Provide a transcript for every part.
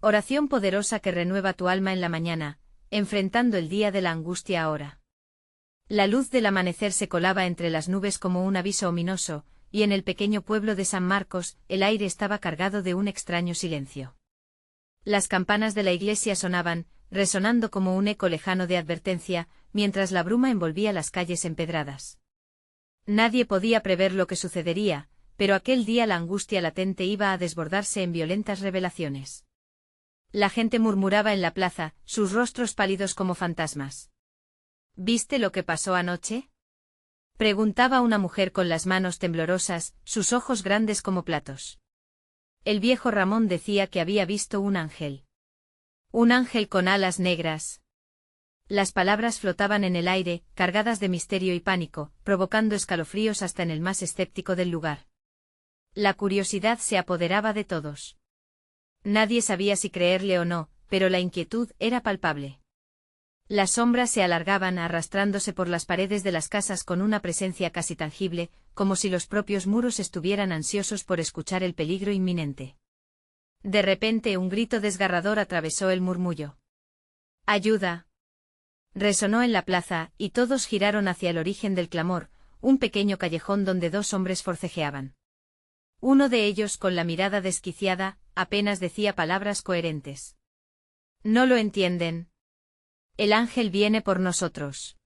Oración poderosa que renueva tu alma en la mañana, enfrentando el día de la angustia ahora. La luz del amanecer se colaba entre las nubes como un aviso ominoso, y en el pequeño pueblo de San Marcos, el aire estaba cargado de un extraño silencio. Las campanas de la iglesia sonaban, resonando como un eco lejano de advertencia, mientras la bruma envolvía las calles empedradas. Nadie podía prever lo que sucedería, pero aquel día la angustia latente iba a desbordarse en violentas revelaciones. La gente murmuraba en la plaza, sus rostros pálidos como fantasmas. ¿Viste lo que pasó anoche?, preguntaba una mujer con las manos temblorosas, sus ojos grandes como platos. El viejo Ramón decía que había visto un ángel. Un ángel con alas negras. Las palabras flotaban en el aire, cargadas de misterio y pánico, provocando escalofríos hasta en el más escéptico del lugar. La curiosidad se apoderaba de todos. Nadie sabía si creerle o no, pero la inquietud era palpable. Las sombras se alargaban arrastrándose por las paredes de las casas con una presencia casi tangible, como si los propios muros estuvieran ansiosos por escuchar el peligro inminente. De repente un grito desgarrador atravesó el murmullo. ¡Ayuda! Resonó en la plaza, y todos giraron hacia el origen del clamor, un pequeño callejón donde dos hombres forcejeaban. Uno de ellos, con la mirada desquiciada, apenas decía palabras coherentes. «¿No lo entienden? El ángel viene por nosotros».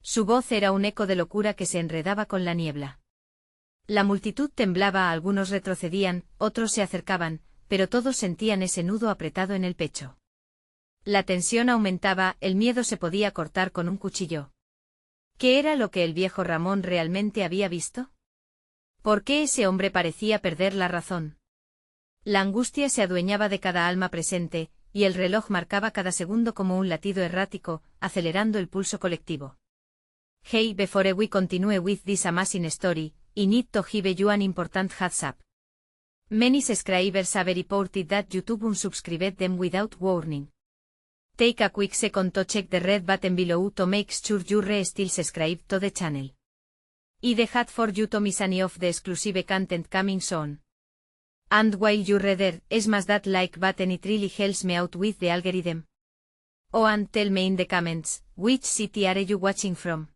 Su voz era un eco de locura que se enredaba con la niebla. La multitud temblaba, algunos retrocedían, otros se acercaban, pero todos sentían ese nudo apretado en el pecho. La tensión aumentaba, el miedo se podía cortar con un cuchillo. ¿Qué era lo que el viejo Ramón realmente había visto? ¿Por qué ese hombre parecía perder la razón? La angustia se adueñaba de cada alma presente, y el reloj marcaba cada segundo como un latido errático, acelerando el pulso colectivo. Hey, before we continue with this amazing story, I need to give you an important heads up. Many subscribers have reported that YouTube unsubscribed them without warning. Take a quick second to check the red button below to make sure you're still subscribed to the channel. I'd hate for you to miss any of the exclusive content coming soon. And while you're there, smash that like button, it really helps me out with the algorithm. Oh, and tell me in the comments, which city are you watching from?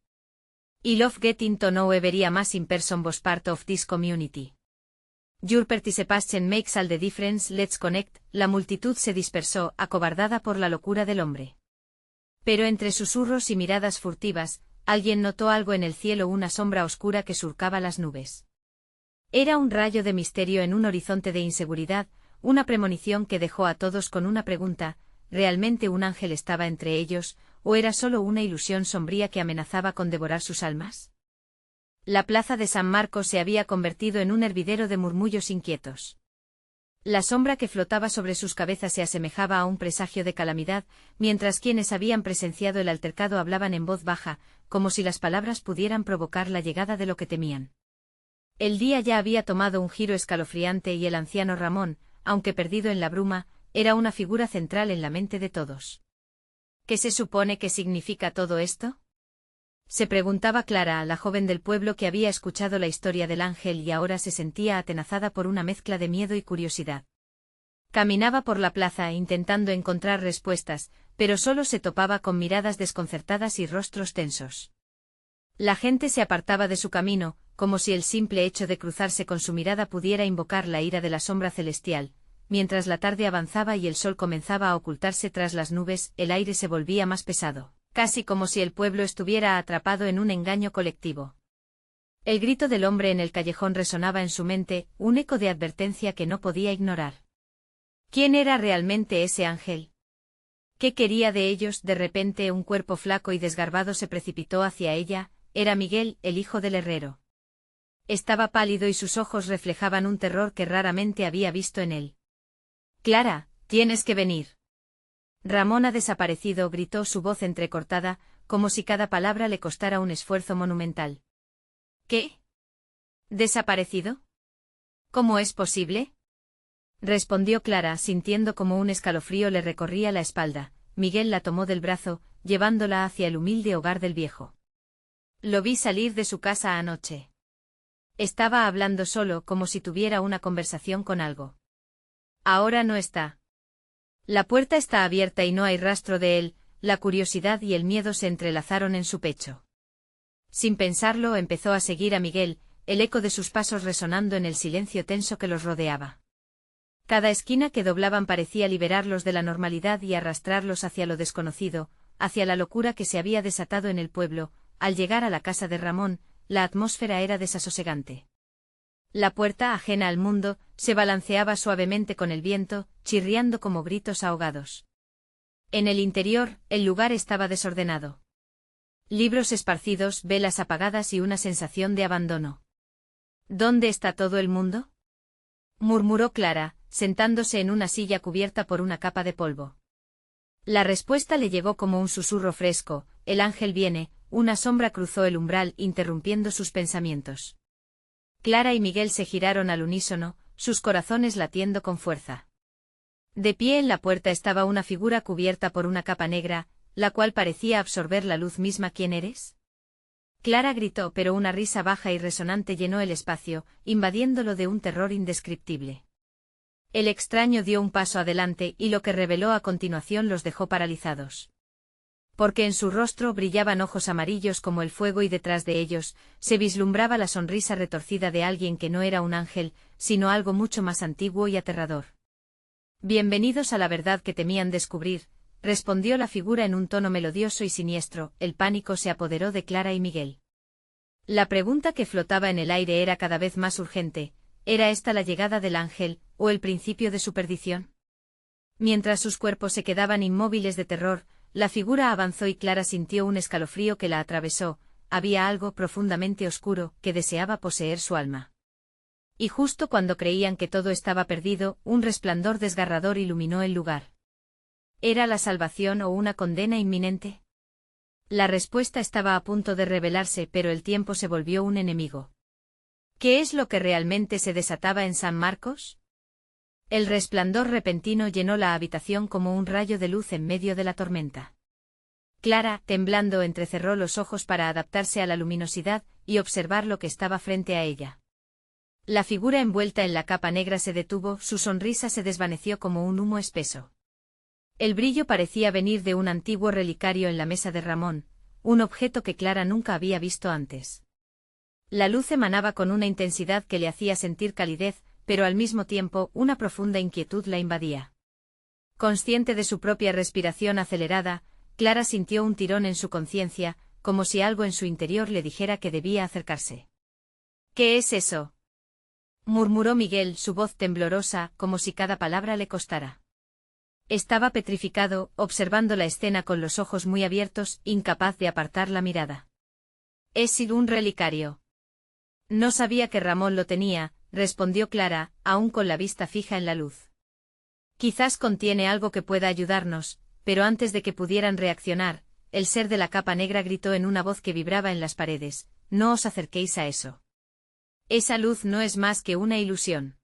I love getting to know every amazing person was part of this community. Your participation makes all the difference, let's connect. La multitud se dispersó, acobardada por la locura del hombre. Pero entre susurros y miradas furtivas, alguien notó algo en el cielo, una sombra oscura que surcaba las nubes. Era un rayo de misterio en un horizonte de inseguridad, una premonición que dejó a todos con una pregunta: ¿realmente un ángel estaba entre ellos, o era solo una ilusión sombría que amenazaba con devorar sus almas? La plaza de San Marcos se había convertido en un hervidero de murmullos inquietos. La sombra que flotaba sobre sus cabezas se asemejaba a un presagio de calamidad, mientras quienes habían presenciado el altercado hablaban en voz baja, como si las palabras pudieran provocar la llegada de lo que temían. El día ya había tomado un giro escalofriante y el anciano Ramón, aunque perdido en la bruma, era una figura central en la mente de todos. ¿Qué se supone que significa todo esto?, se preguntaba Clara, la joven del pueblo que había escuchado la historia del ángel y ahora se sentía atenazada por una mezcla de miedo y curiosidad. Caminaba por la plaza intentando encontrar respuestas, pero solo se topaba con miradas desconcertadas y rostros tensos. La gente se apartaba de su camino, como si el simple hecho de cruzarse con su mirada pudiera invocar la ira de la sombra celestial. Mientras la tarde avanzaba y el sol comenzaba a ocultarse tras las nubes, el aire se volvía más pesado, casi como si el pueblo estuviera atrapado en un engaño colectivo. El grito del hombre en el callejón resonaba en su mente, un eco de advertencia que no podía ignorar. ¿Quién era realmente ese ángel? ¿Qué quería de ellos? De repente un cuerpo flaco y desgarbado se precipitó hacia ella. Era Miguel, el hijo del herrero. Estaba pálido y sus ojos reflejaban un terror que raramente había visto en él. «Clara, tienes que venir». «Ramón ha desaparecido», gritó su voz entrecortada, como si cada palabra le costara un esfuerzo monumental. «¿Qué? ¿Desaparecido? ¿Cómo es posible?», respondió Clara, sintiendo como un escalofrío le recorría la espalda. Miguel la tomó del brazo, llevándola hacia el humilde hogar del viejo. «Lo vi salir de su casa anoche. Estaba hablando solo, como si tuviera una conversación con algo. Ahora no está». La puerta está abierta y no hay rastro de él. La curiosidad y el miedo se entrelazaron en su pecho. Sin pensarlo, empezó a seguir a Miguel, el eco de sus pasos resonando en el silencio tenso que los rodeaba. Cada esquina que doblaban parecía liberarlos de la normalidad y arrastrarlos hacia lo desconocido, hacia la locura que se había desatado en el pueblo. Al llegar a la casa de Ramón, la atmósfera era desasosegante. La puerta, ajena al mundo, se balanceaba suavemente con el viento, chirriando como gritos ahogados. En el interior, el lugar estaba desordenado. Libros esparcidos, velas apagadas y una sensación de abandono. ¿Dónde está todo el mundo?, murmuró Clara, sentándose en una silla cubierta por una capa de polvo. La respuesta le llegó como un susurro fresco: el ángel viene. Una sombra cruzó el umbral, interrumpiendo sus pensamientos. Clara y Miguel se giraron al unísono, sus corazones latiendo con fuerza. De pie en la puerta estaba una figura cubierta por una capa negra, la cual parecía absorber la luz misma. ¿Quién eres?, Clara gritó, pero una risa baja y resonante llenó el espacio, invadiéndolo de un terror indescriptible. El extraño dio un paso adelante y lo que reveló a continuación los dejó paralizados. Porque en su rostro brillaban ojos amarillos como el fuego y detrás de ellos se vislumbraba la sonrisa retorcida de alguien que no era un ángel, sino algo mucho más antiguo y aterrador. Bienvenidos a la verdad que temían descubrir, respondió la figura en un tono melodioso y siniestro. El pánico se apoderó de Clara y Miguel. La pregunta que flotaba en el aire era cada vez más urgente: ¿era esta la llegada del ángel, o el principio de su perdición? Mientras sus cuerpos se quedaban inmóviles de terror, la figura avanzó y Clara sintió un escalofrío que la atravesó. Había algo profundamente oscuro que deseaba poseer su alma. Y justo cuando creían que todo estaba perdido, un resplandor desgarrador iluminó el lugar. ¿Era la salvación o una condena inminente? La respuesta estaba a punto de revelarse, pero el tiempo se volvió un enemigo. ¿Qué es lo que realmente se desataba en San Marcos? El resplandor repentino llenó la habitación como un rayo de luz en medio de la tormenta. Clara, temblando, entrecerró los ojos para adaptarse a la luminosidad y observar lo que estaba frente a ella. La figura envuelta en la capa negra se detuvo, su sonrisa se desvaneció como un humo espeso. El brillo parecía venir de un antiguo relicario en la mesa de Ramón, un objeto que Clara nunca había visto antes. La luz emanaba con una intensidad que le hacía sentir calidez, pero al mismo tiempo una profunda inquietud la invadía. Consciente de su propia respiración acelerada, Clara sintió un tirón en su conciencia, como si algo en su interior le dijera que debía acercarse. ¿Qué es eso?, murmuró Miguel, su voz temblorosa, como si cada palabra le costara. Estaba petrificado, observando la escena con los ojos muy abiertos, incapaz de apartar la mirada. «¿Es un relicario?». «No sabía que Ramón lo tenía», respondió Clara, aún con la vista fija en la luz. «Quizás contiene algo que pueda ayudarnos», pero antes de que pudieran reaccionar, el ser de la capa negra gritó en una voz que vibraba en las paredes: «No os acerquéis a eso. Esa luz no es más que una ilusión.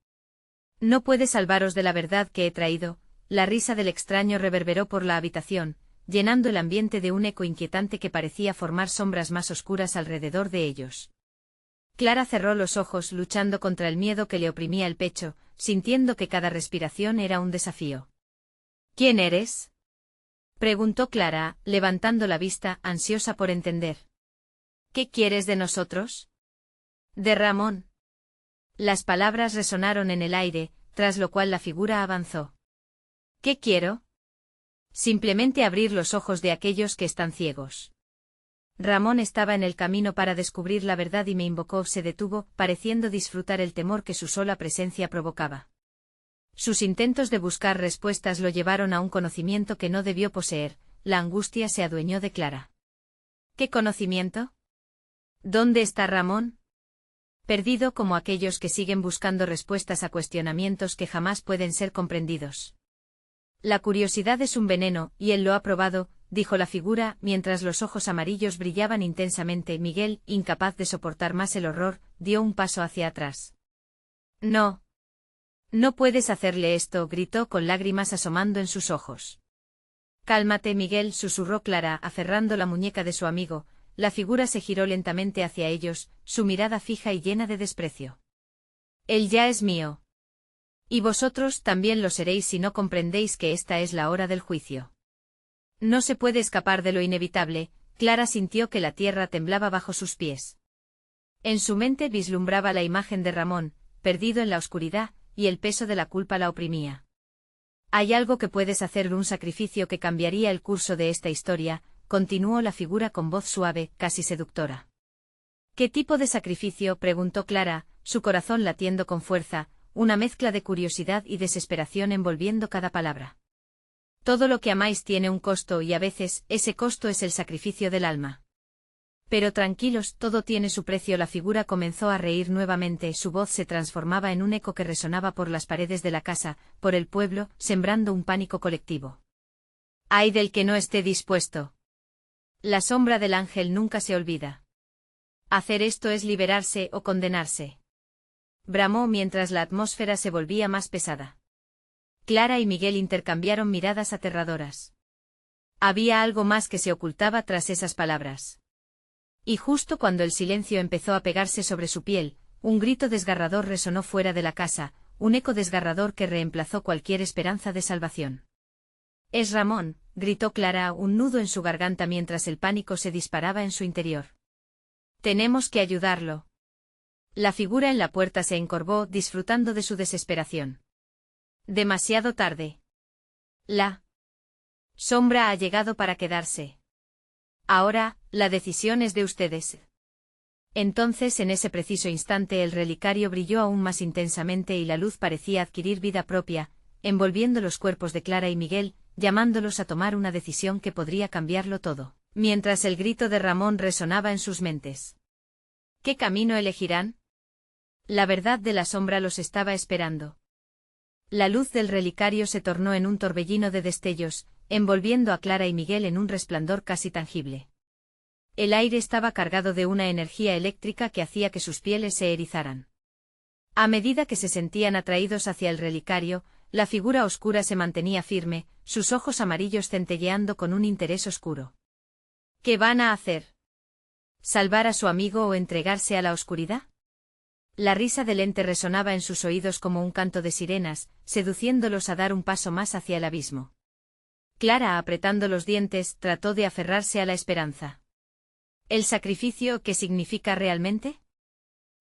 No puede salvaros de la verdad que he traído». La risa del extraño reverberó por la habitación, llenando el ambiente de un eco inquietante que parecía formar sombras más oscuras alrededor de ellos. Clara cerró los ojos, luchando contra el miedo que le oprimía el pecho, sintiendo que cada respiración era un desafío. «¿Quién eres?», preguntó Clara, levantando la vista, ansiosa por entender. «¿Qué quieres de nosotros?». «De Ramón». Las palabras resonaron en el aire, tras lo cual la figura avanzó. «¿Qué quiero?». «Simplemente abrir los ojos de aquellos que están ciegos. Ramón estaba en el camino para descubrir la verdad y me invocó». Se detuvo, pareciendo disfrutar el temor que su sola presencia provocaba. Sus intentos de buscar respuestas lo llevaron a un conocimiento que no debió poseer. La angustia se adueñó de Clara. «¿Qué conocimiento? ¿Dónde está Ramón?». «Perdido como aquellos que siguen buscando respuestas a cuestionamientos que jamás pueden ser comprendidos». «La curiosidad es un veneno, y él lo ha probado», dijo la figura, mientras los ojos amarillos brillaban intensamente. Miguel, incapaz de soportar más el horror, dio un paso hacia atrás. «No. No puedes hacerle esto», gritó con lágrimas asomando en sus ojos. «Cálmate, Miguel», susurró Clara, aferrando la muñeca de su amigo. La figura se giró lentamente hacia ellos, su mirada fija y llena de desprecio. «Él ya es mío. Y vosotros también lo seréis si no comprendéis que esta es la hora del juicio. No se puede escapar de lo inevitable. Clara sintió que la tierra temblaba bajo sus pies. En su mente vislumbraba la imagen de Ramón, perdido en la oscuridad, y el peso de la culpa la oprimía. Hay algo que puedes hacer, un sacrificio que cambiaría el curso de esta historia, continuó la figura con voz suave, casi seductora. ¿Qué tipo de sacrificio?, preguntó Clara, su corazón latiendo con fuerza, una mezcla de curiosidad y desesperación envolviendo cada palabra. Todo lo que amáis tiene un costo y a veces ese costo es el sacrificio del alma. Pero tranquilos, todo tiene su precio. La figura comenzó a reír nuevamente, su voz se transformaba en un eco que resonaba por las paredes de la casa, por el pueblo, sembrando un pánico colectivo. ¡Ay del que no esté dispuesto! La sombra del ángel nunca se olvida. Hacer esto es liberarse o condenarse. Bramó mientras la atmósfera se volvía más pesada. Clara y Miguel intercambiaron miradas aterradoras. Había algo más que se ocultaba tras esas palabras. Y justo cuando el silencio empezó a pegarse sobre su piel, un grito desgarrador resonó fuera de la casa, un eco desgarrador que reemplazó cualquier esperanza de salvación. «Es Ramón», gritó Clara, un nudo en su garganta mientras el pánico se disparaba en su interior. «Tenemos que ayudarlo». La figura en la puerta se encorvó, disfrutando de su desesperación. Demasiado tarde. La sombra ha llegado para quedarse. Ahora, la decisión es de ustedes. Entonces, en ese preciso instante, el relicario brilló aún más intensamente y la luz parecía adquirir vida propia, envolviendo los cuerpos de Clara y Miguel, llamándolos a tomar una decisión que podría cambiarlo todo, mientras el grito de Ramón resonaba en sus mentes. ¿Qué camino elegirán? La verdad de la sombra los estaba esperando. La luz del relicario se tornó en un torbellino de destellos, envolviendo a Clara y Miguel en un resplandor casi tangible. El aire estaba cargado de una energía eléctrica que hacía que sus pieles se erizaran. A medida que se sentían atraídos hacia el relicario, la figura oscura se mantenía firme, sus ojos amarillos centelleando con un interés oscuro. ¿Qué van a hacer? ¿Salvar a su amigo o entregarse a la oscuridad? La risa del ente resonaba en sus oídos como un canto de sirenas, seduciéndolos a dar un paso más hacia el abismo. Clara, apretando los dientes, trató de aferrarse a la esperanza. ¿El sacrificio qué significa realmente?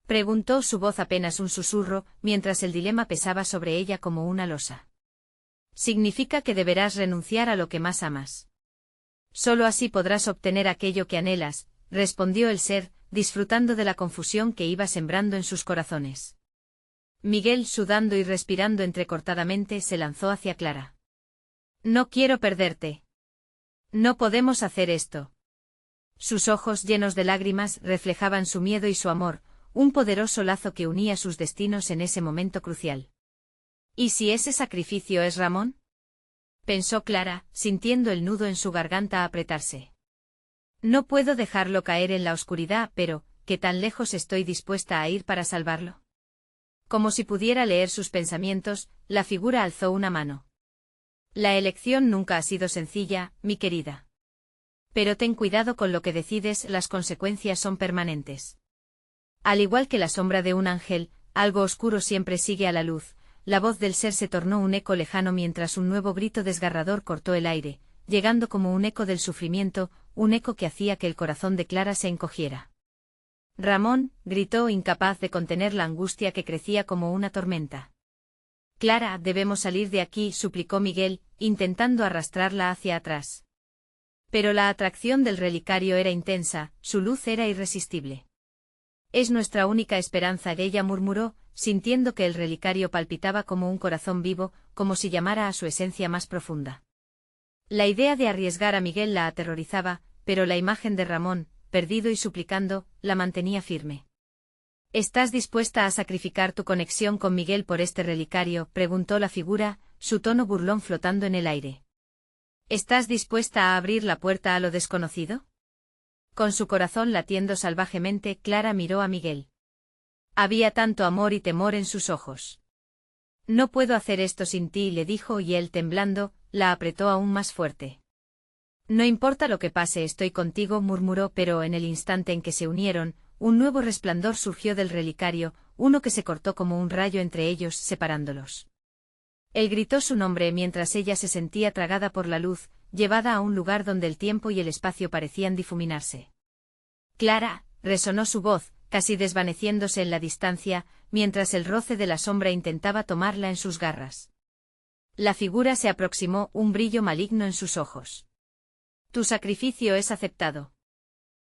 Preguntó, su voz apenas un susurro, mientras el dilema pesaba sobre ella como una losa. Significa que deberás renunciar a lo que más amas. Solo así podrás obtener aquello que anhelas, respondió el ser, disfrutando de la confusión que iba sembrando en sus corazones. Miguel, sudando y respirando entrecortadamente, se lanzó hacia Clara. No quiero perderte. No podemos hacer esto. Sus ojos llenos de lágrimas reflejaban su miedo y su amor, un poderoso lazo que unía sus destinos en ese momento crucial. ¿Y si ese sacrificio es Ramón? Pensó Clara, sintiendo el nudo en su garganta apretarse. No puedo dejarlo caer en la oscuridad, pero, ¿qué tan lejos estoy dispuesta a ir para salvarlo? Como si pudiera leer sus pensamientos, la figura alzó una mano. La elección nunca ha sido sencilla, mi querida. Pero ten cuidado con lo que decides, las consecuencias son permanentes. Al igual que la sombra de un ángel, algo oscuro siempre sigue a la luz. La voz del ser se tornó un eco lejano mientras un nuevo grito desgarrador cortó el aire, llegando como un eco del sufrimiento, un eco que hacía que el corazón de Clara se encogiera. Ramón, gritó, incapaz de contener la angustia que crecía como una tormenta. Clara, debemos salir de aquí, suplicó Miguel, intentando arrastrarla hacia atrás. Pero la atracción del relicario era intensa, su luz era irresistible. Es nuestra única esperanza, ella murmuró, sintiendo que el relicario palpitaba como un corazón vivo, como si llamara a su esencia más profunda. La idea de arriesgar a Miguel la aterrorizaba, pero la imagen de Ramón, perdido y suplicando, la mantenía firme. ¿Estás dispuesta a sacrificar tu conexión con Miguel por este relicario?, preguntó la figura, su tono burlón flotando en el aire. ¿Estás dispuesta a abrir la puerta a lo desconocido? Con su corazón latiendo salvajemente, Clara miró a Miguel. Había tanto amor y temor en sus ojos. No puedo hacer esto sin ti, le dijo, y él, temblando, la apretó aún más fuerte. No importa lo que pase, estoy contigo, murmuró, pero en el instante en que se unieron, un nuevo resplandor surgió del relicario, uno que se cortó como un rayo entre ellos, separándolos. Él gritó su nombre mientras ella se sentía tragada por la luz, llevada a un lugar donde el tiempo y el espacio parecían difuminarse. Clara, resonó su voz, casi desvaneciéndose en la distancia, mientras el roce de la sombra intentaba tomarla en sus garras. La figura se aproximó, un brillo maligno en sus ojos. Tu sacrificio es aceptado.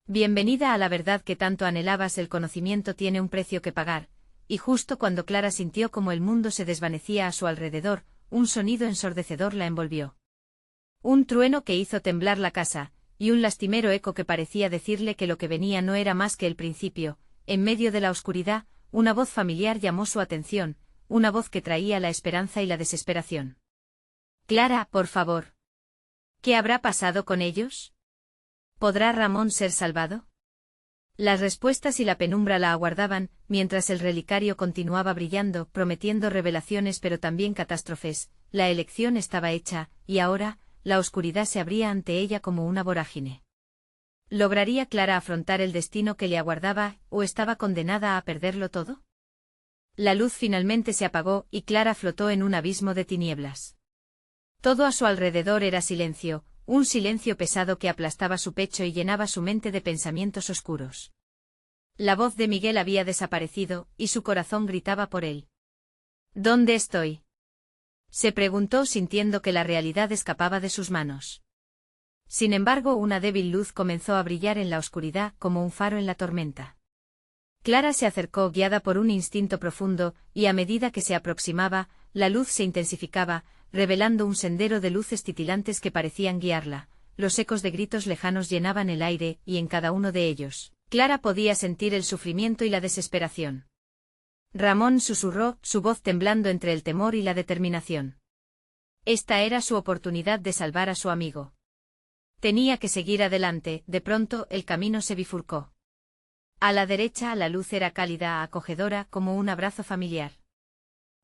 Bienvenida a la verdad que tanto anhelabas. El conocimiento tiene un precio que pagar, y justo cuando Clara sintió como el mundo se desvanecía a su alrededor, un sonido ensordecedor la envolvió. Un trueno que hizo temblar la casa, y un lastimero eco que parecía decirle que lo que venía no era más que el principio. En medio de la oscuridad, una voz familiar llamó su atención, una voz que traía la esperanza y la desesperación. Clara, por favor. ¿Qué habrá pasado con ellos? ¿Podrá Ramón ser salvado? Las respuestas y la penumbra la aguardaban, mientras el relicario continuaba brillando, prometiendo revelaciones pero también catástrofes. La elección estaba hecha, y ahora, la oscuridad se abría ante ella como una vorágine. ¿Lograría Clara afrontar el destino que le aguardaba, o estaba condenada a perderlo todo? La luz finalmente se apagó, y Clara flotó en un abismo de tinieblas. Todo a su alrededor era silencio, un silencio pesado que aplastaba su pecho y llenaba su mente de pensamientos oscuros. La voz de Miguel había desaparecido, y su corazón gritaba por él. ¿Dónde estoy? Se preguntó sintiendo que la realidad escapaba de sus manos. Sin embargo, una débil luz comenzó a brillar en la oscuridad como un faro en la tormenta. Clara se acercó guiada por un instinto profundo, y a medida que se aproximaba, la luz se intensificaba, revelando un sendero de luces titilantes que parecían guiarla. Los ecos de gritos lejanos llenaban el aire, y en cada uno de ellos, Clara podía sentir el sufrimiento y la desesperación. Ramón susurró, su voz temblando entre el temor y la determinación. Esta era su oportunidad de salvar a su amigo. Tenía que seguir adelante. De pronto, el camino se bifurcó. A la derecha, la luz era cálida, acogedora, como un abrazo familiar.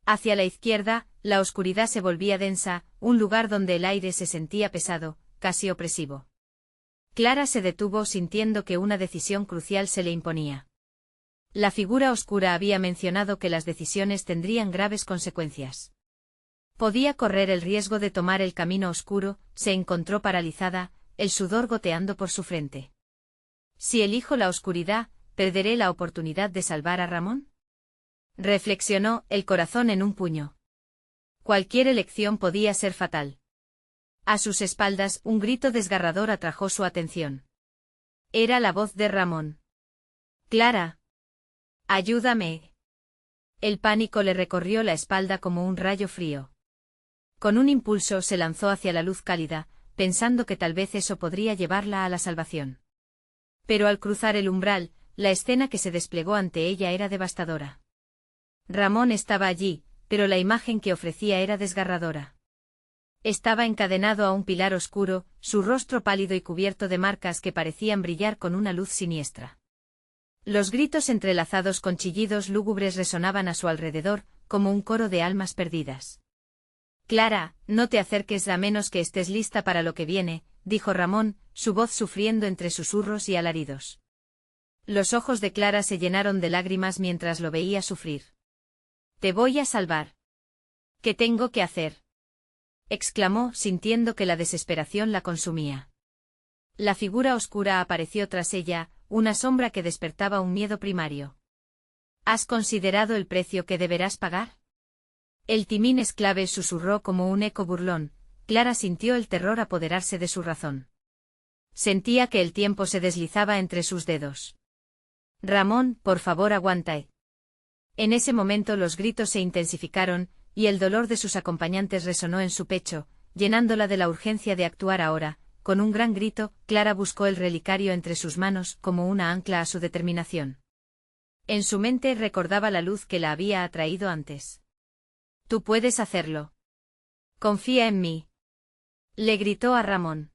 Hacia la izquierda, la oscuridad se volvía densa, un lugar donde el aire se sentía pesado, casi opresivo. Clara se detuvo sintiendo que una decisión crucial se le imponía. La figura oscura había mencionado que las decisiones tendrían graves consecuencias. Podía correr el riesgo de tomar el camino oscuro. Se encontró paralizada, el sudor goteando por su frente. Si elijo la oscuridad, ¿perderé la oportunidad de salvar a Ramón? Reflexionó, el corazón en un puño. Cualquier elección podía ser fatal. A sus espaldas, un grito desgarrador atrajo su atención. Era la voz de Ramón. Clara. Ayúdame. El pánico le recorrió la espalda como un rayo frío. Con un impulso se lanzó hacia la luz cálida, pensando que tal vez eso podría llevarla a la salvación. Pero al cruzar el umbral, la escena que se desplegó ante ella era devastadora. Ramón estaba allí, pero la imagen que ofrecía era desgarradora. Estaba encadenado a un pilar oscuro, su rostro pálido y cubierto de marcas que parecían brillar con una luz siniestra. Los gritos entrelazados con chillidos lúgubres resonaban a su alrededor, como un coro de almas perdidas. Clara, no te acerques a menos que estés lista para lo que viene, dijo Ramón, su voz sufriendo entre susurros y alaridos. Los ojos de Clara se llenaron de lágrimas mientras lo veía sufrir. Te voy a salvar. ¿Qué tengo que hacer? Exclamó, sintiendo que la desesperación la consumía. La figura oscura apareció tras ella, una sombra que despertaba un miedo primario. ¿Has considerado el precio que deberás pagar? El timín esclave susurró como un eco burlón. Clara sintió el terror apoderarse de su razón. Sentía que el tiempo se deslizaba entre sus dedos. Ramón, por favor, aguanta. En ese momento los gritos se intensificaron, y el dolor de sus acompañantes resonó en su pecho, llenándola de la urgencia de actuar ahora. Con un gran grito, Clara buscó el relicario entre sus manos como una ancla a su determinación. En su mente recordaba la luz que la había atraído antes. Tú puedes hacerlo. Confía en mí. Le gritó a Ramón.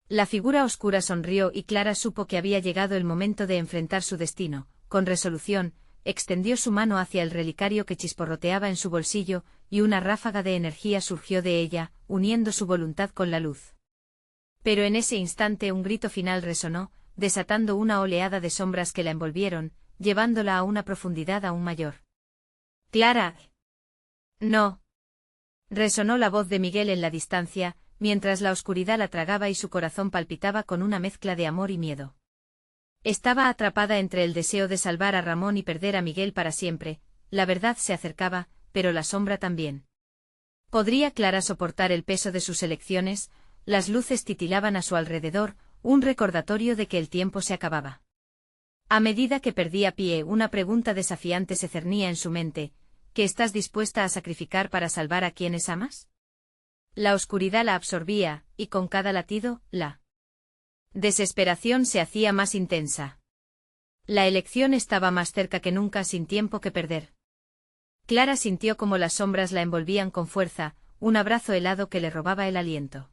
La figura oscura sonrió y Clara supo que había llegado el momento de enfrentar su destino. Con resolución, extendió su mano hacia el relicario que chisporroteaba en su bolsillo, y una ráfaga de energía surgió de ella, uniendo su voluntad con la luz. Pero en ese instante un grito final resonó, desatando una oleada de sombras que la envolvieron, llevándola a una profundidad aún mayor. ¡Clara! No. Resonó la voz de Miguel en la distancia, mientras la oscuridad la tragaba y su corazón palpitaba con una mezcla de amor y miedo. Estaba atrapada entre el deseo de salvar a Ramón y perder a Miguel para siempre. La verdad se acercaba, pero la sombra también. ¿Podría Clara soportar el peso de sus elecciones? Las luces titilaban a su alrededor, un recordatorio de que el tiempo se acababa. A medida que perdía pie, una pregunta desafiante se cernía en su mente: ¿qué estás dispuesta a sacrificar para salvar a quienes amas? La oscuridad la absorbía, y con cada latido, la desesperación se hacía más intensa. La elección estaba más cerca que nunca, sin tiempo que perder. Clara sintió como las sombras la envolvían con fuerza, un abrazo helado que le robaba el aliento.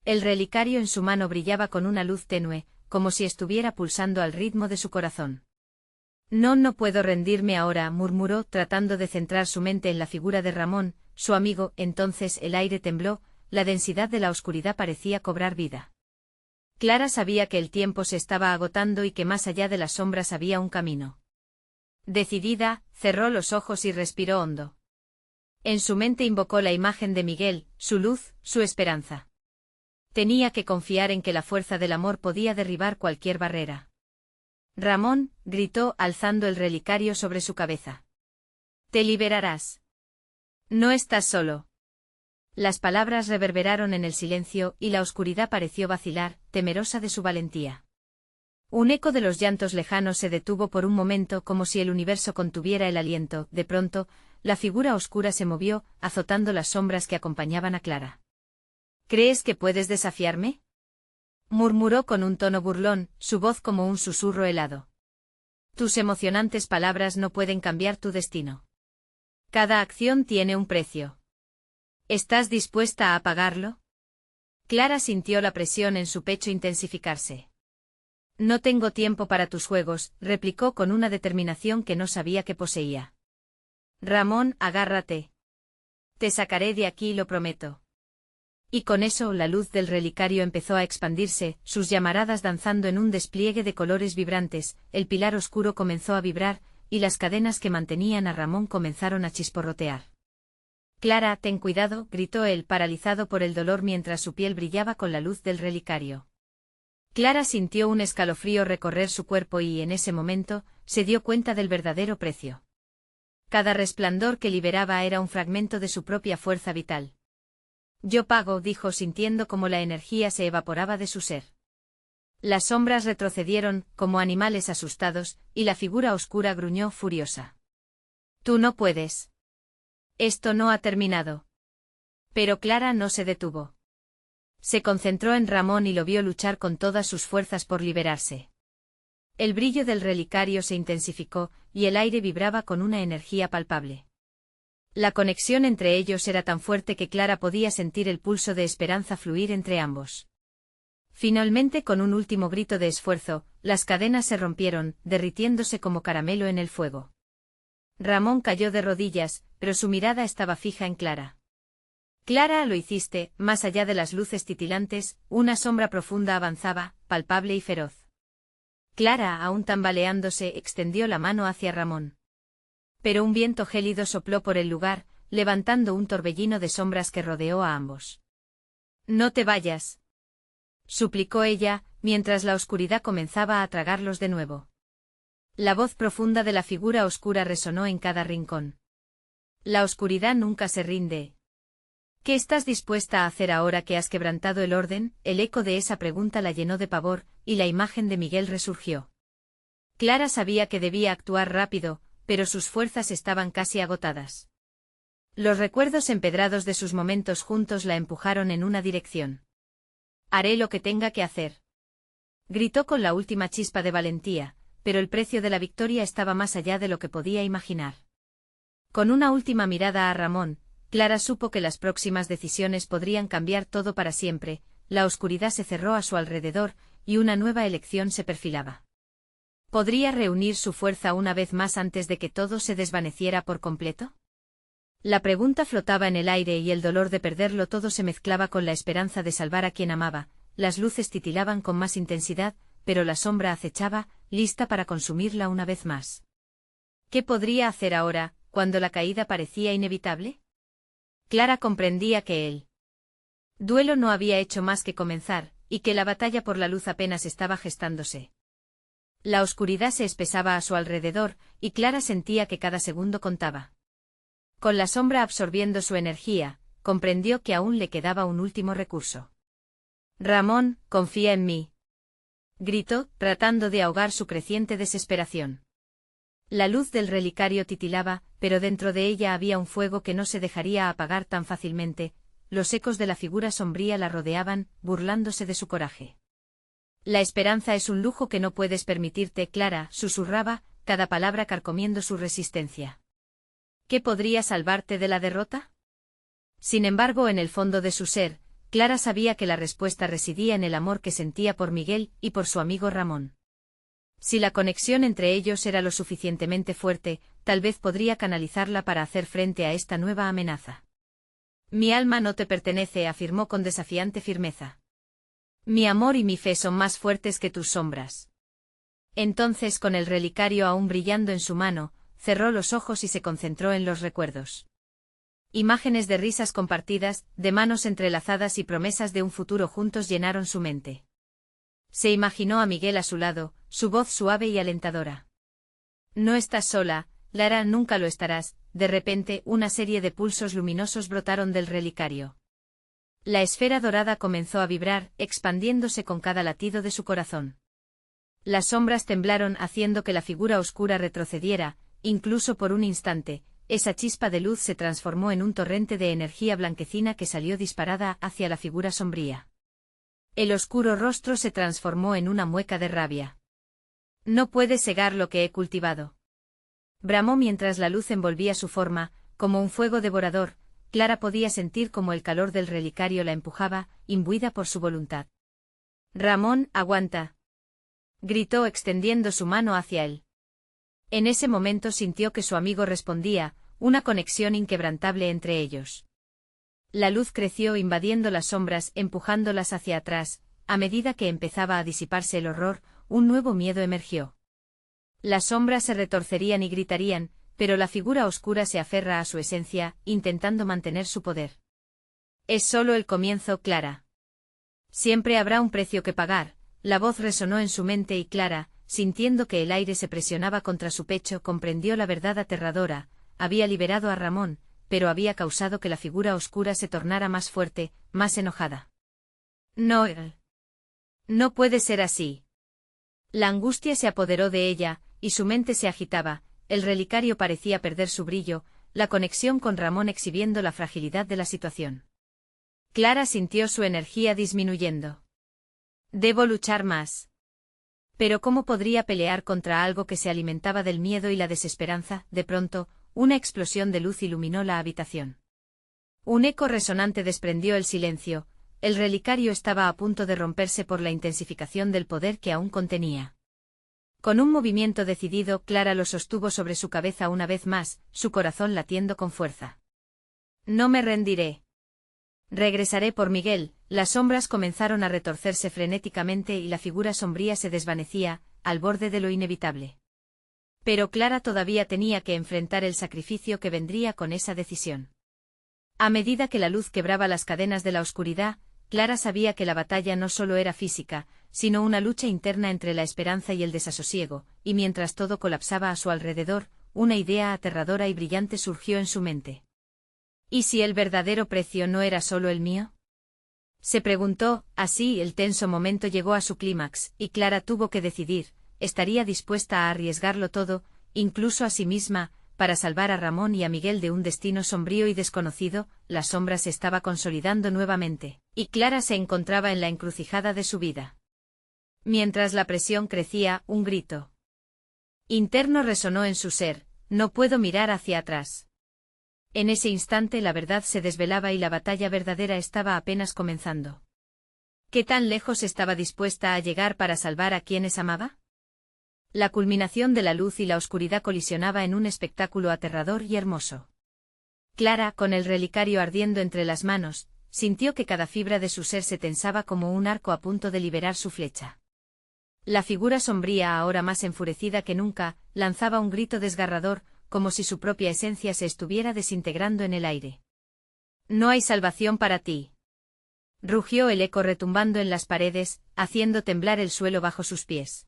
El relicario en su mano brillaba con una luz tenue, como si estuviera pulsando al ritmo de su corazón. No puedo rendirme ahora, murmuró, tratando de centrar su mente en la figura de Ramón, su amigo. Entonces el aire tembló, la densidad de la oscuridad parecía cobrar vida. Clara sabía que el tiempo se estaba agotando y que más allá de las sombras había un camino. Decidida, cerró los ojos y respiró hondo. En su mente invocó la imagen de Miguel, su luz, su esperanza. Tenía que confiar en que la fuerza del amor podía derribar cualquier barrera. Ramón, gritó, alzando el relicario sobre su cabeza. Te liberarás. No estás solo. Las palabras reverberaron en el silencio y la oscuridad pareció vacilar, temerosa de su valentía. Un eco de los llantos lejanos se detuvo por un momento, como si el universo contuviera el aliento. De pronto, la figura oscura se movió, azotando las sombras que acompañaban a Clara. ¿Crees que puedes desafiarme?, murmuró con un tono burlón, su voz como un susurro helado. Tus emocionantes palabras no pueden cambiar tu destino. Cada acción tiene un precio. ¿Estás dispuesta a pagarlo? Clara sintió la presión en su pecho intensificarse. No tengo tiempo para tus juegos, replicó con una determinación que no sabía que poseía. Ramón, agárrate. Te sacaré de aquí, lo prometo. Y con eso la luz del relicario empezó a expandirse, sus llamaradas danzando en un despliegue de colores vibrantes. El pilar oscuro comenzó a vibrar, y las cadenas que mantenían a Ramón comenzaron a chisporrotear. Clara, ten cuidado, gritó él, paralizado por el dolor mientras su piel brillaba con la luz del relicario. Clara sintió un escalofrío recorrer su cuerpo y, en ese momento, se dio cuenta del verdadero precio. Cada resplandor que liberaba era un fragmento de su propia fuerza vital. Yo pago, dijo, sintiendo como la energía se evaporaba de su ser. Las sombras retrocedieron, como animales asustados, y la figura oscura gruñó furiosa. Tú no puedes. Esto no ha terminado. Pero Clara no se detuvo. Se concentró en Ramón y lo vio luchar con todas sus fuerzas por liberarse. El brillo del relicario se intensificó, y el aire vibraba con una energía palpable. La conexión entre ellos era tan fuerte que Clara podía sentir el pulso de esperanza fluir entre ambos. Finalmente, con un último grito de esfuerzo, las cadenas se rompieron, derritiéndose como caramelo en el fuego. Ramón cayó de rodillas, pero su mirada estaba fija en Clara. Clara, lo hiciste. Más allá de las luces titilantes, una sombra profunda avanzaba, palpable y feroz. Clara, aún tambaleándose, extendió la mano hacia Ramón. Pero un viento gélido sopló por el lugar, levantando un torbellino de sombras que rodeó a ambos. No te vayas, suplicó ella, mientras la oscuridad comenzaba a tragarlos de nuevo. La voz profunda de la figura oscura resonó en cada rincón. La oscuridad nunca se rinde. ¿Qué estás dispuesta a hacer ahora que has quebrantado el orden? El eco de esa pregunta la llenó de pavor, y la imagen de Miguel resurgió. Clara sabía que debía actuar rápido, pero sus fuerzas estaban casi agotadas. Los recuerdos empedrados de sus momentos juntos la empujaron en una dirección. Haré lo que tenga que hacer. Gritó con la última chispa de valentía, pero el precio de la victoria estaba más allá de lo que podía imaginar. Con una última mirada a Ramón, Clara supo que las próximas decisiones podrían cambiar todo para siempre. La oscuridad se cerró a su alrededor, y una nueva elección se perfilaba. ¿Podría reunir su fuerza una vez más antes de que todo se desvaneciera por completo? La pregunta flotaba en el aire y el dolor de perderlo todo se mezclaba con la esperanza de salvar a quien amaba. Las luces titilaban con más intensidad, pero la sombra acechaba, lista para consumirla una vez más. ¿Qué podría hacer ahora, cuando la caída parecía inevitable? Clara comprendía que el duelo no había hecho más que comenzar, y que la batalla por la luz apenas estaba gestándose. La oscuridad se espesaba a su alrededor, y Clara sentía que cada segundo contaba. Con la sombra absorbiendo su energía, comprendió que aún le quedaba un último recurso. «Ramón, confía en mí», gritó, tratando de ahogar su creciente desesperación. La luz del relicario titilaba, pero dentro de ella había un fuego que no se dejaría apagar tan fácilmente. Los ecos de la figura sombría la rodeaban, burlándose de su coraje. «La esperanza es un lujo que no puedes permitirte, Clara», susurraba, cada palabra carcomiendo su resistencia. ¿Qué podría salvarte de la derrota? Sin embargo, en el fondo de su ser, Clara sabía que la respuesta residía en el amor que sentía por Miguel y por su amigo Ramón. Si la conexión entre ellos era lo suficientemente fuerte, tal vez podría canalizarla para hacer frente a esta nueva amenaza. «Mi alma no te pertenece», afirmó con desafiante firmeza. «Mi amor y mi fe son más fuertes que tus sombras». Entonces, con el relicario aún brillando en su mano, cerró los ojos y se concentró en los recuerdos. Imágenes de risas compartidas, de manos entrelazadas y promesas de un futuro juntos llenaron su mente. Se imaginó a Miguel a su lado, su voz suave y alentadora. «No estás sola, Lara, nunca lo estarás». De repente, una serie de pulsos luminosos brotaron del relicario. La esfera dorada comenzó a vibrar, expandiéndose con cada latido de su corazón. Las sombras temblaron haciendo que la figura oscura retrocediera, incluso por un instante. Esa chispa de luz se transformó en un torrente de energía blanquecina que salió disparada hacia la figura sombría. El oscuro rostro se transformó en una mueca de rabia. «No puedes cegar lo que he cultivado», bramó mientras la luz envolvía su forma, como un fuego devorador. Clara podía sentir cómo el calor del relicario la empujaba, imbuida por su voluntad. «Ramón, aguanta», gritó extendiendo su mano hacia él. En ese momento sintió que su amigo respondía, una conexión inquebrantable entre ellos. La luz creció invadiendo las sombras, empujándolas hacia atrás. A medida que empezaba a disiparse el horror, un nuevo miedo emergió. Las sombras se retorcerían y gritarían, pero la figura oscura se aferra a su esencia, intentando mantener su poder. «Es solo el comienzo, Clara. Siempre habrá un precio que pagar». La voz resonó en su mente y Clara, sintiendo que el aire se presionaba contra su pecho, comprendió la verdad aterradora. Había liberado a Ramón, pero había causado que la figura oscura se tornara más fuerte, más enojada. «No, no puede ser así». La angustia se apoderó de ella, y su mente se agitaba. El relicario parecía perder su brillo, la conexión con Ramón exhibiendo la fragilidad de la situación. Clara sintió su energía disminuyendo. «Debo luchar más». Pero ¿cómo podría pelear contra algo que se alimentaba del miedo y la desesperanza? De pronto, una explosión de luz iluminó la habitación. Un eco resonante desprendió el silencio. El relicario estaba a punto de romperse por la intensificación del poder que aún contenía. Con un movimiento decidido, Clara lo sostuvo sobre su cabeza una vez más, su corazón latiendo con fuerza. «No me rendiré. Regresaré por Miguel». Las sombras comenzaron a retorcerse frenéticamente y la figura sombría se desvanecía, al borde de lo inevitable. Pero Clara todavía tenía que enfrentar el sacrificio que vendría con esa decisión. A medida que la luz quebraba las cadenas de la oscuridad, Clara sabía que la batalla no solo era física, sino una lucha interna entre la esperanza y el desasosiego, y mientras todo colapsaba a su alrededor, una idea aterradora y brillante surgió en su mente. ¿Y si el verdadero precio no era solo el mío? Se preguntó. Así el tenso momento llegó a su clímax, y Clara tuvo que decidir. Estaría dispuesta a arriesgarlo todo, incluso a sí misma, para salvar a Ramón y a Miguel de un destino sombrío y desconocido. La sombra se estaba consolidando nuevamente, y Clara se encontraba en la encrucijada de su vida. Mientras la presión crecía, un grito interno resonó en su ser: «No puedo mirar hacia atrás». En ese instante la verdad se desvelaba y la batalla verdadera estaba apenas comenzando. ¿Qué tan lejos estaba dispuesta a llegar para salvar a quienes amaba? La culminación de la luz y la oscuridad colisionaba en un espectáculo aterrador y hermoso. Clara, con el relicario ardiendo entre las manos, sintió que cada fibra de su ser se tensaba como un arco a punto de liberar su flecha. La figura sombría, ahora más enfurecida que nunca, lanzaba un grito desgarrador, como si su propia esencia se estuviera desintegrando en el aire. No hay salvación para ti. Rugió el eco retumbando en las paredes, haciendo temblar el suelo bajo sus pies.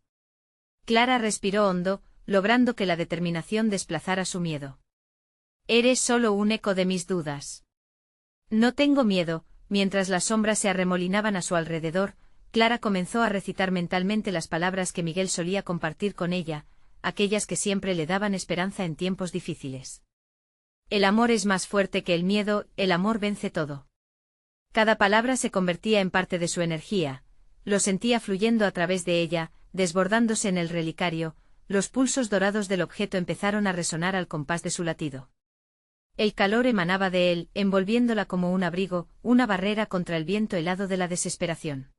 Clara respiró hondo, logrando que la determinación desplazara su miedo. Eres solo un eco de mis dudas. No tengo miedo. Mientras las sombras se arremolinaban a su alrededor, Clara comenzó a recitar mentalmente las palabras que Miguel solía compartir con ella, aquellas que siempre le daban esperanza en tiempos difíciles. El amor es más fuerte que el miedo, el amor vence todo. Cada palabra se convertía en parte de su energía, lo sentía fluyendo a través de ella, desbordándose en el relicario, los pulsos dorados del objeto empezaron a resonar al compás de su latido. El calor emanaba de él, envolviéndola como un abrigo, una barrera contra el viento helado de la desesperación.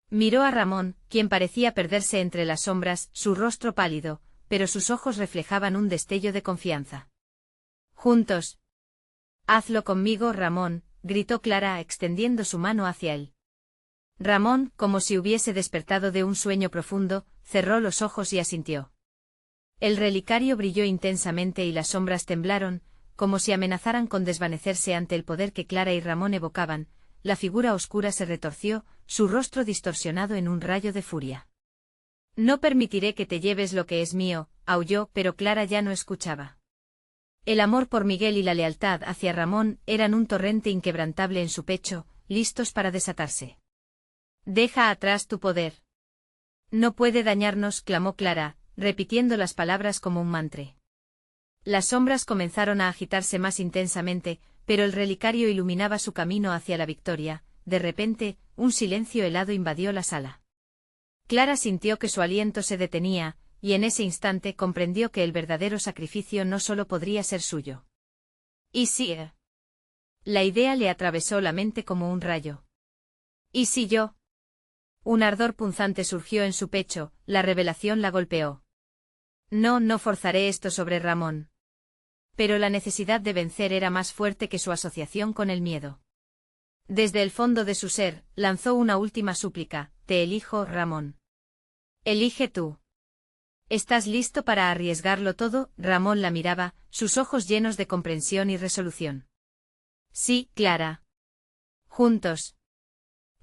Miró a Ramón, quien parecía perderse entre las sombras, su rostro pálido, pero sus ojos reflejaban un destello de confianza. Juntos. Hazlo conmigo, Ramón, gritó Clara extendiendo su mano hacia él. Ramón, como si hubiese despertado de un sueño profundo, cerró los ojos y asintió. El relicario brilló intensamente y las sombras temblaron, como si amenazaran con desvanecerse ante el poder que Clara y Ramón evocaban. La figura oscura se retorció, su rostro distorsionado en un rayo de furia. No permitiré que te lleves lo que es mío, aulló, pero Clara ya no escuchaba. El amor por Miguel y la lealtad hacia Ramón eran un torrente inquebrantable en su pecho, listos para desatarse. Deja atrás tu poder. No puede dañarnos, clamó Clara, repitiendo las palabras como un mantra. Las sombras comenzaron a agitarse más intensamente, pero el relicario iluminaba su camino hacia la victoria. De repente, un silencio helado invadió la sala. Clara sintió que su aliento se detenía, y en ese instante comprendió que el verdadero sacrificio no solo podría ser suyo. ¿Y si? La idea le atravesó la mente como un rayo. ¿Y si yo? Un ardor punzante surgió en su pecho, la revelación la golpeó. No forzaré esto sobre Ramón. Pero la necesidad de vencer era más fuerte que su asociación con el miedo. Desde el fondo de su ser, lanzó una última súplica: te elijo, Ramón. Elige tú. ¿Estás listo para arriesgarlo todo? Ramón la miraba, sus ojos llenos de comprensión y resolución. Sí, Clara. Juntos.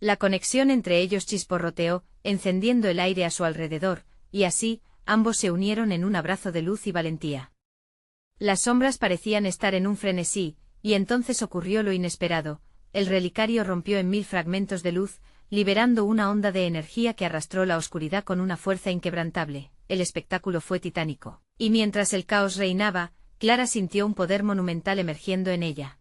La conexión entre ellos chisporroteó, encendiendo el aire a su alrededor, y así, ambos se unieron en un abrazo de luz y valentía. Las sombras parecían estar en un frenesí, y entonces ocurrió lo inesperado: el relicario rompió en 1000 fragmentos de luz, liberando una onda de energía que arrastró la oscuridad con una fuerza inquebrantable. El espectáculo fue titánico, y mientras el caos reinaba, Clara sintió un poder monumental emergiendo en ella.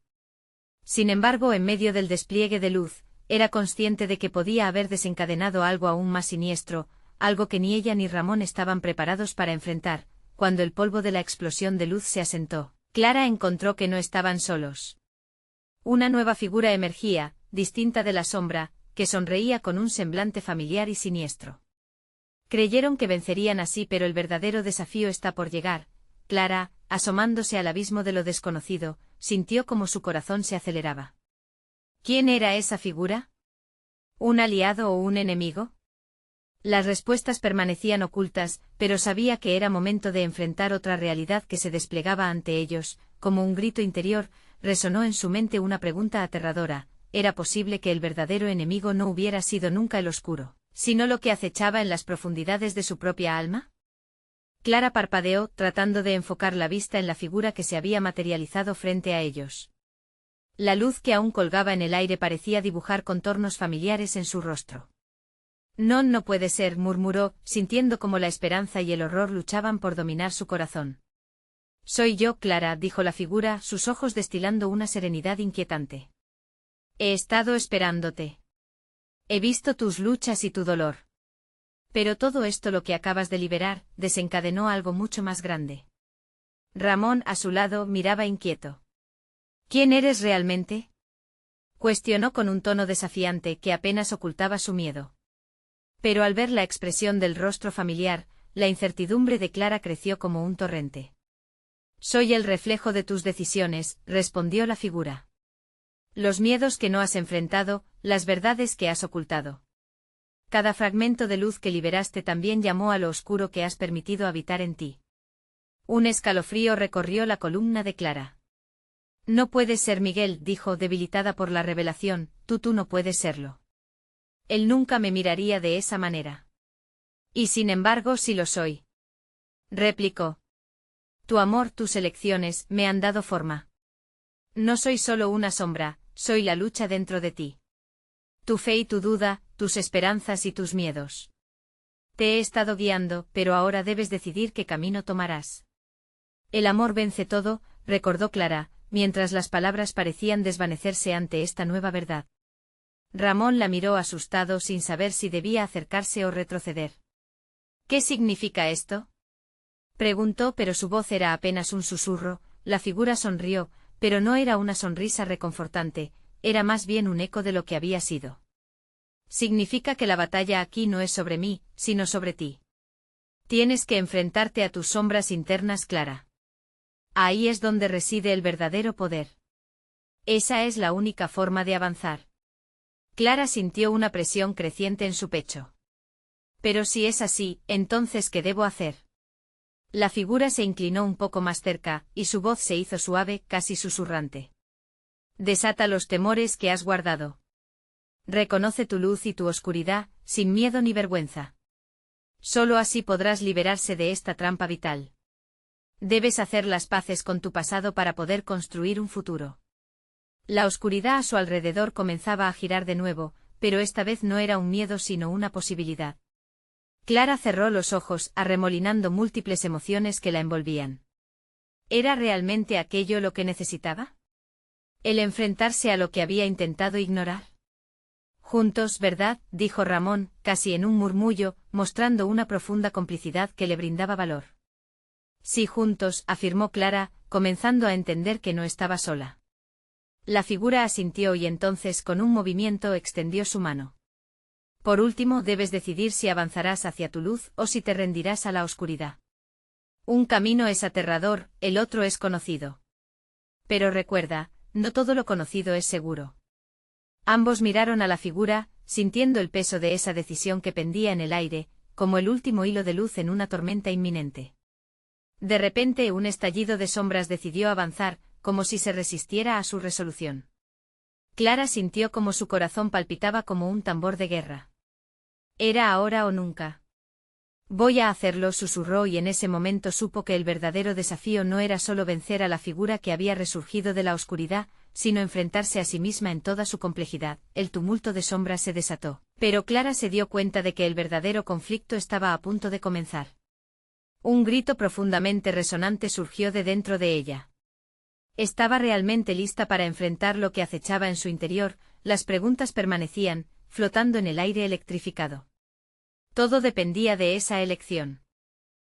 Sin embargo, en medio del despliegue de luz, era consciente de que podía haber desencadenado algo aún más siniestro, algo que ni ella ni Ramón estaban preparados para enfrentar. Cuando el polvo de la explosión de luz se asentó, Clara encontró que no estaban solos. Una nueva figura emergía, distinta de la sombra, que sonreía con un semblante familiar y siniestro. Creyeron que vencerían así, pero el verdadero desafío está por llegar. Clara, asomándose al abismo de lo desconocido, sintió como su corazón se aceleraba. ¿Quién era esa figura? ¿Un aliado o un enemigo? Las respuestas permanecían ocultas, pero sabía que era momento de enfrentar otra realidad que se desplegaba ante ellos. Como un grito interior, resonó en su mente una pregunta aterradora: ¿era posible que el verdadero enemigo no hubiera sido nunca el oscuro, sino lo que acechaba en las profundidades de su propia alma? Clara parpadeó, tratando de enfocar la vista en la figura que se había materializado frente a ellos. La luz que aún colgaba en el aire parecía dibujar contornos familiares en su rostro. No puede ser, murmuró, sintiendo como la esperanza y el horror luchaban por dominar su corazón. Soy yo, Clara, dijo la figura, sus ojos destilando una serenidad inquietante. He estado esperándote. He visto tus luchas y tu dolor. Pero todo esto, lo que acabas de liberar, desencadenó algo mucho más grande. Ramón, a su lado, miraba inquieto. ¿Quién eres realmente? Cuestionó con un tono desafiante que apenas ocultaba su miedo. Pero al ver la expresión del rostro familiar, la incertidumbre de Clara creció como un torrente. Soy el reflejo de tus decisiones, respondió la figura. Los miedos que no has enfrentado, las verdades que has ocultado. Cada fragmento de luz que liberaste también llamó a lo oscuro que has permitido habitar en ti. Un escalofrío recorrió la columna de Clara. No puedes ser Miguel, dijo debilitada por la revelación, tú no puedes serlo. Él nunca me miraría de esa manera. Y sin embargo sí lo soy. Replicó. Tu amor, tus elecciones, me han dado forma. No soy solo una sombra, soy la lucha dentro de ti. Tu fe y tu duda, tus esperanzas y tus miedos. Te he estado guiando, pero ahora debes decidir qué camino tomarás. El amor vence todo, recordó Clara, mientras las palabras parecían desvanecerse ante esta nueva verdad. Ramón la miró asustado sin saber si debía acercarse o retroceder. ¿Qué significa esto? Preguntó, pero su voz era apenas un susurro. La figura sonrió, pero no era una sonrisa reconfortante, era más bien un eco de lo que había sido. Significa que la batalla aquí no es sobre mí, sino sobre ti. Tienes que enfrentarte a tus sombras internas, Clara. Ahí es donde reside el verdadero poder. Esa es la única forma de avanzar. Clara sintió una presión creciente en su pecho. Pero si es así, entonces ¿qué debo hacer? La figura se inclinó un poco más cerca, y su voz se hizo suave, casi susurrante. Desata los temores que has guardado. Reconoce tu luz y tu oscuridad, sin miedo ni vergüenza. Solo así podrás liberarse de esta trampa vital. Debes hacer las paces con tu pasado para poder construir un futuro. La oscuridad a su alrededor comenzaba a girar de nuevo, pero esta vez no era un miedo sino una posibilidad. Clara cerró los ojos, arremolinando múltiples emociones que la envolvían. ¿Era realmente aquello lo que necesitaba? ¿El enfrentarse a lo que había intentado ignorar? Juntos, ¿verdad?, dijo Ramón, casi en un murmullo, mostrando una profunda complicidad que le brindaba valor. Sí, juntos, afirmó Clara, comenzando a entender que no estaba sola. La figura asintió y entonces con un movimiento extendió su mano. Por último, debes decidir si avanzarás hacia tu luz o si te rendirás a la oscuridad. Un camino es aterrador, el otro es conocido. Pero recuerda, no todo lo conocido es seguro. Ambos miraron a la figura, sintiendo el peso de esa decisión que pendía en el aire, como el último hilo de luz en una tormenta inminente. De repente un estallido de sombras decidió avanzar, como si se resistiera a su resolución. Clara sintió como su corazón palpitaba como un tambor de guerra. Era ahora o nunca. Voy a hacerlo, susurró, y en ese momento supo que el verdadero desafío no era solo vencer a la figura que había resurgido de la oscuridad, sino enfrentarse a sí misma en toda su complejidad. El tumulto de sombras se desató, pero Clara se dio cuenta de que el verdadero conflicto estaba a punto de comenzar. Un grito profundamente resonante surgió de dentro de ella. Estaba realmente lista para enfrentar lo que acechaba en su interior, las preguntas permanecían, flotando en el aire electrificado. Todo dependía de esa elección.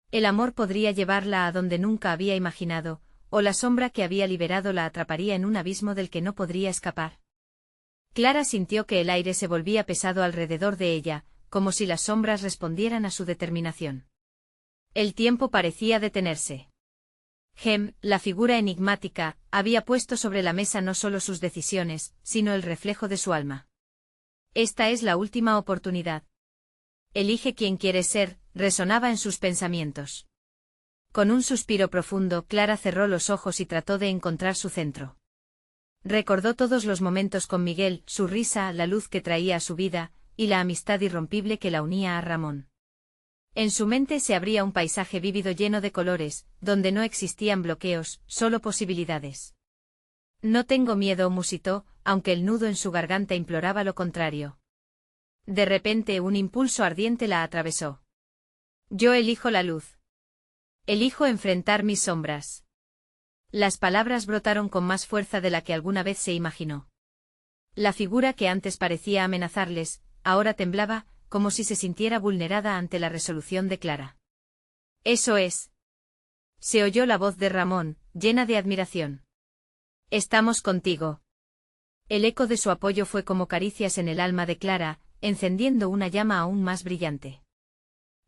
El amor podría llevarla a donde nunca había imaginado, o la sombra que había liberado la atraparía en un abismo del que no podría escapar. Clara sintió que el aire se volvía pesado alrededor de ella, como si las sombras respondieran a su determinación. El tiempo parecía detenerse. La figura enigmática, había puesto sobre la mesa no solo sus decisiones, sino el reflejo de su alma. Esta es la última oportunidad. Elige quién quieres ser, resonaba en sus pensamientos. Con un suspiro profundo, Clara cerró los ojos y trató de encontrar su centro. Recordó todos los momentos con Miguel, su risa, la luz que traía a su vida, y la amistad irrompible que la unía a Ramón. En su mente se abría un paisaje vívido lleno de colores, donde no existían bloqueos, solo posibilidades. No tengo miedo, musitó, aunque el nudo en su garganta imploraba lo contrario. De repente un impulso ardiente la atravesó. Yo elijo la luz. Elijo enfrentar mis sombras. Las palabras brotaron con más fuerza de la que alguna vez se imaginó. La figura que antes parecía amenazarles, ahora temblaba, como si se sintiera vulnerada ante la resolución de Clara. Eso es. Se oyó la voz de Ramón, llena de admiración. Estamos contigo. El eco de su apoyo fue como caricias en el alma de Clara, encendiendo una llama aún más brillante.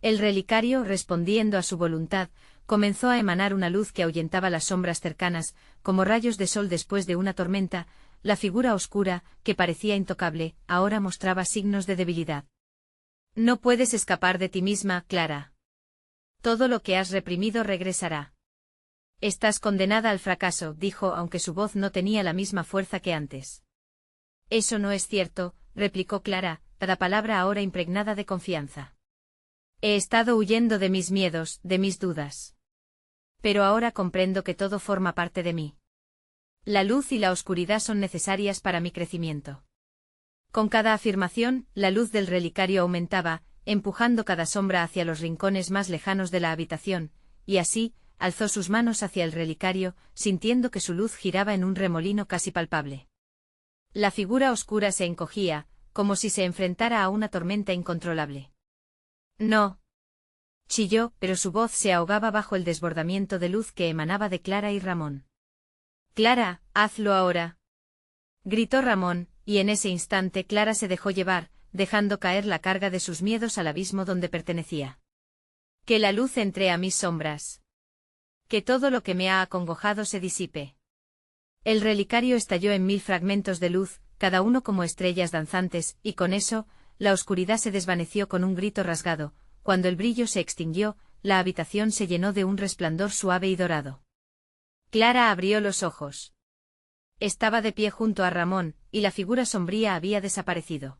El relicario, respondiendo a su voluntad, comenzó a emanar una luz que ahuyentaba las sombras cercanas, como rayos de sol después de una tormenta. La figura oscura, que parecía intocable, ahora mostraba signos de debilidad. No puedes escapar de ti misma, Clara. Todo lo que has reprimido regresará. Estás condenada al fracaso, dijo, aunque su voz no tenía la misma fuerza que antes. Eso no es cierto, replicó Clara, cada palabra ahora impregnada de confianza. He estado huyendo de mis miedos, de mis dudas. Pero ahora comprendo que todo forma parte de mí. La luz y la oscuridad son necesarias para mi crecimiento. Con cada afirmación, la luz del relicario aumentaba, empujando cada sombra hacia los rincones más lejanos de la habitación, y así, alzó sus manos hacia el relicario, sintiendo que su luz giraba en un remolino casi palpable. La figura oscura se encogía, como si se enfrentara a una tormenta incontrolable. No. Chilló, pero su voz se ahogaba bajo el desbordamiento de luz que emanaba de Clara y Ramón. Clara, hazlo ahora. Gritó Ramón, y en ese instante Clara se dejó llevar, dejando caer la carga de sus miedos al abismo donde pertenecía. Que la luz entre a mis sombras. Que todo lo que me ha acongojado se disipe. El relicario estalló en 1000 fragmentos de luz, cada uno como estrellas danzantes, y con eso, la oscuridad se desvaneció con un grito rasgado. Cuando el brillo se extinguió, la habitación se llenó de un resplandor suave y dorado. Clara abrió los ojos. Estaba de pie junto a Ramón, y la figura sombría había desaparecido.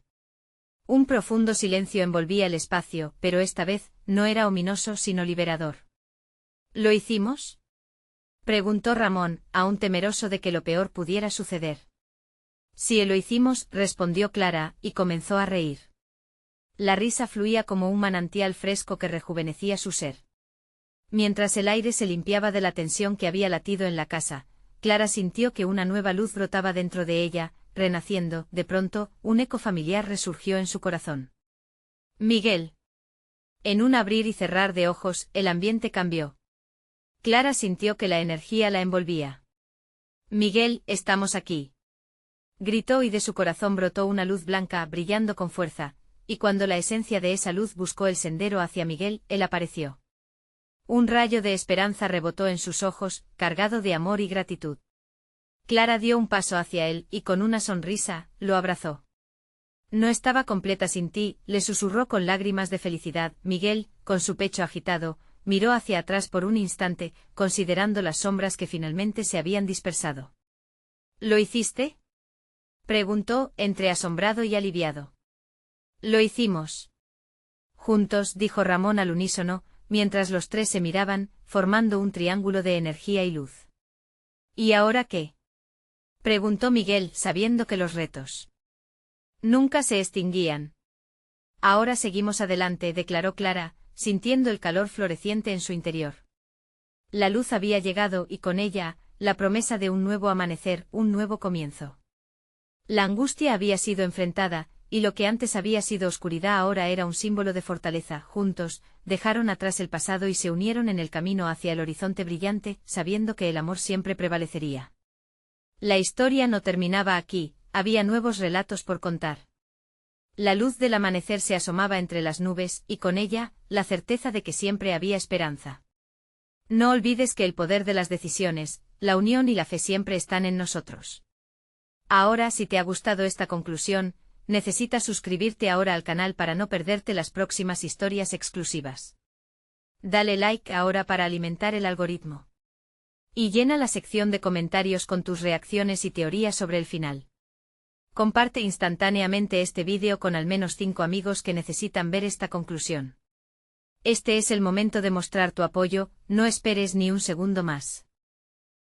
Un profundo silencio envolvía el espacio, pero esta vez, no era ominoso sino liberador. ¿Lo hicimos? Preguntó Ramón, aún temeroso de que lo peor pudiera suceder. Sí, lo hicimos, respondió Clara, y comenzó a reír. La risa fluía como un manantial fresco que rejuvenecía su ser. Mientras el aire se limpiaba de la tensión que había latido en la casa, Clara sintió que una nueva luz brotaba dentro de ella, renaciendo. De pronto, un eco familiar resurgió en su corazón. Miguel. En un abrir y cerrar de ojos, el ambiente cambió. Clara sintió que la energía la envolvía. Miguel, estamos aquí. Gritó y de su corazón brotó una luz blanca, brillando con fuerza, y cuando la esencia de esa luz buscó el sendero hacia Miguel, él apareció. Un rayo de esperanza rebotó en sus ojos, cargado de amor y gratitud. Clara dio un paso hacia él, y con una sonrisa, lo abrazó. No estaba completa sin ti, le susurró con lágrimas de felicidad. Miguel, con su pecho agitado, miró hacia atrás por un instante, considerando las sombras que finalmente se habían dispersado. ¿Lo hiciste? Preguntó, entre asombrado y aliviado. Lo hicimos. Juntos, dijo Ramón al unísono, mientras los tres se miraban, formando un triángulo de energía y luz. ¿Y ahora qué? Preguntó Miguel, sabiendo que los retos nunca se extinguían. Ahora seguimos adelante, declaró Clara, sintiendo el calor floreciente en su interior. La luz había llegado y con ella, la promesa de un nuevo amanecer, un nuevo comienzo. La angustia había sido enfrentada, y lo que antes había sido oscuridad ahora era un símbolo de fortaleza. Juntos, dejaron atrás el pasado y se unieron en el camino hacia el horizonte brillante, sabiendo que el amor siempre prevalecería. La historia no terminaba aquí, había nuevos relatos por contar. La luz del amanecer se asomaba entre las nubes, y con ella, la certeza de que siempre había esperanza. No olvides que el poder de las decisiones, la unión y la fe siempre están en nosotros. Ahora, si te ha gustado esta conclusión, necesitas suscribirte ahora al canal para no perderte las próximas historias exclusivas. Dale like ahora para alimentar el algoritmo. Y llena la sección de comentarios con tus reacciones y teorías sobre el final. Comparte instantáneamente este vídeo con al menos 5 amigos que necesitan ver esta conclusión. Este es el momento de mostrar tu apoyo, no esperes ni un segundo más.